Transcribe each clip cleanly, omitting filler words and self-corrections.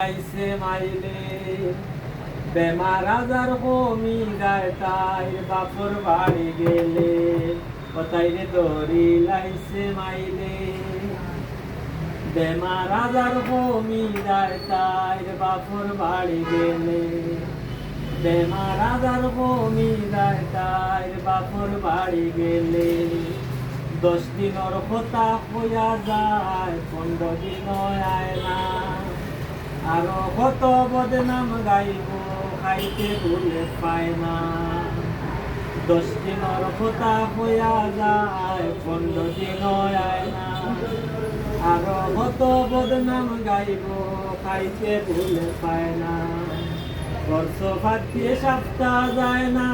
আইসে মাইলে বেমার আজার কমি যায় তাই বাপর বাড়ি গেলে কোথায় রে দড়ি লাইছে মাইলে বেমার আজার কমি যায় তাই বাপর বাড়ি গেলে বেমার আজার কমি যায় তাই বাপর বাড়ি গেলে 10 দিনের কথা হইয়া যায় 15 দিন আয় না আরো কত বদনাম গাইব খাইতে ভুলে পায় না 10 দিনের কথা হইয়া যায় 15 দিন আয় না আরো কত বদনাম গাইব খাইতে ভুলে পায় না বর্ষ ফাটিয়ে সপ্তাহ যায় না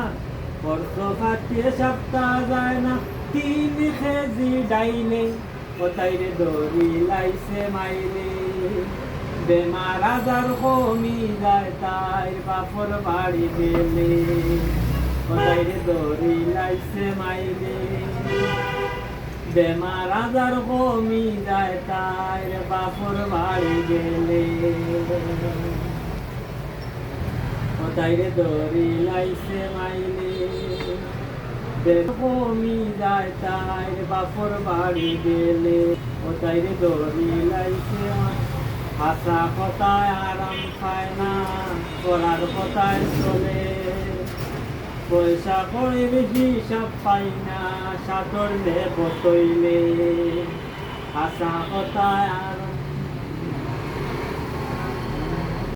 বর্ষ ফাটিয়ে সপ্তাহ যায় না 3 কেজি ডাইলে কোথায় রে দড়ি লাইছে মাইলে বেমার আজার কমি যায় তাই বাপর বাড়ি গেলে কোথায় রে দড়ি লাইছে মাইলে বেমার আজার কমি যায় তাই বাপর বাড়ি গেলে কোথায় রে দড়ি লাইছে মাইলে কমি যায় তাই বাপর বাড়ি গেলে কোথায় রে দড়ি লাইছে হাসা কথায় আরাম পায় না করার কথায় চলে পয়সা কড়ির হিসাব পাই না সাঁতর লে বতইলে হাসা কথায়